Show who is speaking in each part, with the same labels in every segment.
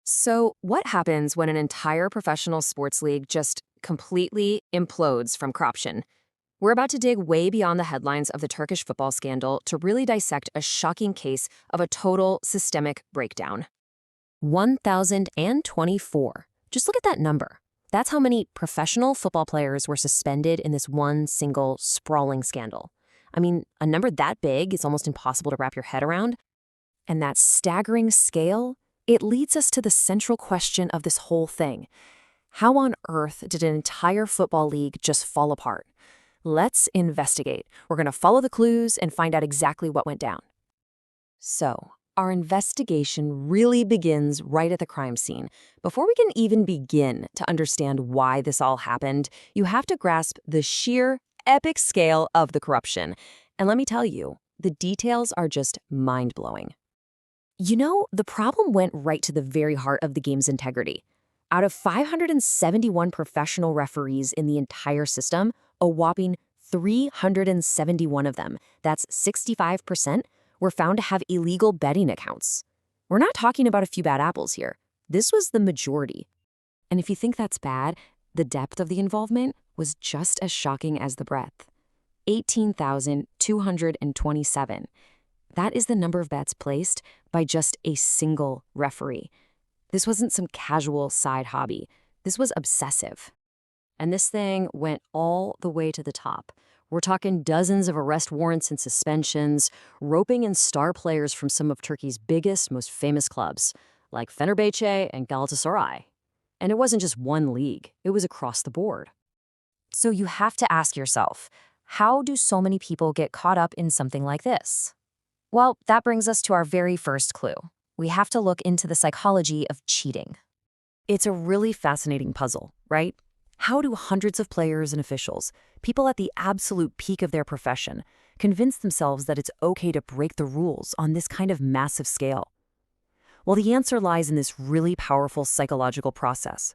Speaker 1: So, what happens when an entire professional sports league just completely implodes from corruption? We're about to dig way beyond the headlines of the Turkish football scandal to really dissect a shocking case of a total systemic breakdown. 1,024. Just look at that number. That's how many professional football players were suspended in this one single sprawling scandal. I mean, a number that big is almost impossible to wrap your head around. And that staggering scale, it leads us to the central question of this whole thing. How on earth did an entire football league just fall apart? Let's investigate. We're going to follow the clues and find out exactly what went down. So, our investigation really begins right at the crime scene. Before we can even begin to understand why this all happened, you have to grasp the sheer epic scale of the corruption. And let me tell you, the details are just mind-blowing. You know, the problem went right to the very heart of the game's integrity. Out of 571 professional referees in the entire system, a whopping 371 of them, that's 65%, were found to have illegal betting accounts. We're not talking about a few bad apples here. This was the majority. And if you think that's bad, the depth of the involvement was just as shocking as the breadth. 18,227. That is the number of bets placed by just a single referee. This wasn't some casual side hobby. This was obsessive. And this thing went all the way to the top. We're talking dozens of arrest warrants and suspensions, roping in star players from some of Turkey's biggest, most famous clubs, like Fenerbahce and Galatasaray. And it wasn't just one league, it was across the board. So you have to ask yourself, how do so many people get caught up in something like this? Well, that brings us to our very first clue. We have to look into the psychology of cheating. It's a really fascinating puzzle, right? How do hundreds of players and officials, people at the absolute peak of their profession, convince themselves that it's okay to break the rules on this kind of massive scale? Well, the answer lies in this really powerful psychological process.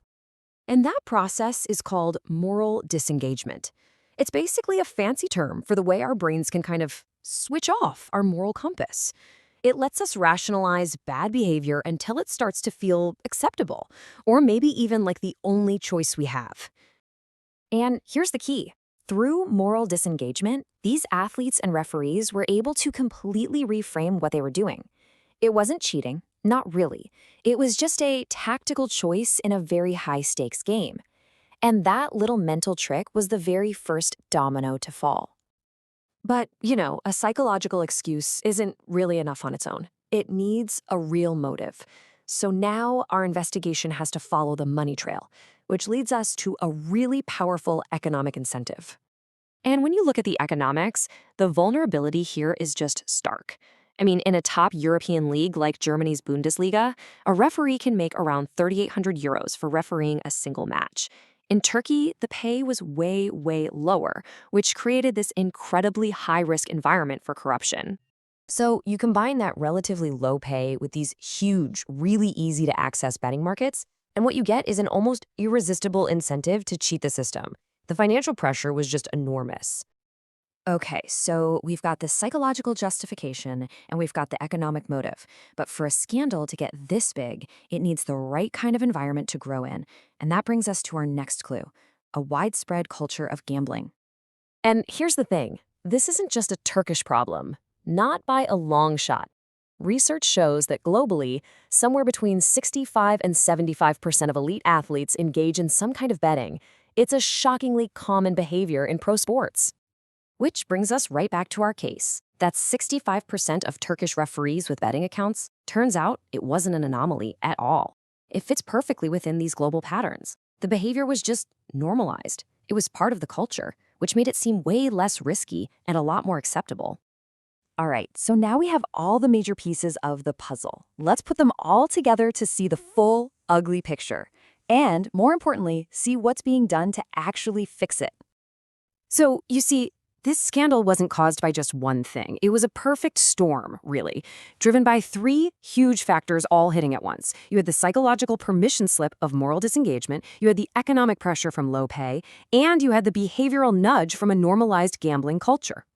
Speaker 1: And that process is called moral disengagement. It's basically a fancy term for the way our brains can kind of switch off our moral compass. It lets us rationalize bad behavior until it starts to feel acceptable, or maybe even like the only choice we have. And here's the key. Through moral disengagement, these athletes and referees were able to completely reframe what they were doing. It wasn't cheating, not really. It was just a tactical choice in a very high-stakes game. And that little mental trick was the very first domino to fall. But, a psychological excuse isn't really enough on its own. It needs a real motive. So now our investigation has to follow the money trail, which leads us to a really powerful economic incentive. And when you look at the economics, the vulnerability here is just stark. I mean, in a top European league like Germany's Bundesliga, a referee can make around 3,800 euros for refereeing a single match. In Turkey, the pay was way, way lower, which created this incredibly high-risk environment for corruption. So you combine that relatively low pay with these huge, really easy-to-access betting markets, and what you get is an almost irresistible incentive to cheat the system. The financial pressure was just enormous. Okay, so we've got the psychological justification and we've got the economic motive. But for a scandal to get this big, it needs the right kind of environment to grow in. And that brings us to our next clue, a widespread culture of gambling. And here's the thing, this isn't just a Turkish problem, not by a long shot. Research shows that globally, somewhere between 65 and 75% of elite athletes engage in some kind of betting. It's a shockingly common behavior in pro sports. Which brings us right back to our case. That's 65% of Turkish referees with betting accounts. Turns out it wasn't an anomaly at all. It fits perfectly within these global patterns. The behavior was just normalized. It was part of the culture, which made it seem way less risky and a lot more acceptable. All right, so now we have all the major pieces of the puzzle. Let's put them all together to see the full, ugly picture. And, more importantly, see what's being done to actually fix it. So, you see, this scandal wasn't caused by just one thing. It was a perfect storm, really, driven by three huge factors all hitting at once. You had the psychological permission slip of moral disengagement, you had the economic pressure from low pay, and you had the behavioral nudge from a normalized gambling culture.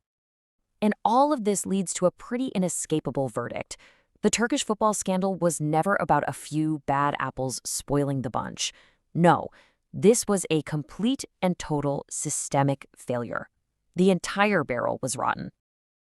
Speaker 1: And all of this leads to a pretty inescapable verdict. The Turkish football scandal was never about a few bad apples spoiling the bunch. No, this was a complete and total systemic failure. The entire barrel was rotten.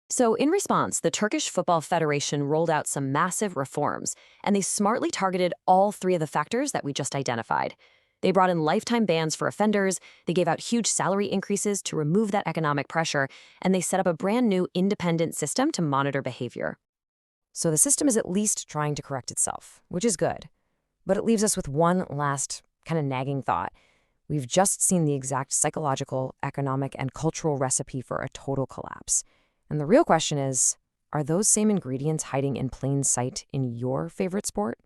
Speaker 1: So, in response, the Turkish Football Federation rolled out some massive reforms, and they smartly targeted all three of the factors that we just identified. They brought in lifetime bans for offenders, they gave out huge salary increases to remove that economic pressure, and they set up a brand new independent system to monitor behavior. So the system is at least trying to correct itself, which is good. But it leaves us with one last kind of nagging thought. We've just seen the exact psychological, economic, and cultural recipe for a total collapse. And the real question is, are those same ingredients hiding in plain sight in your favorite sport?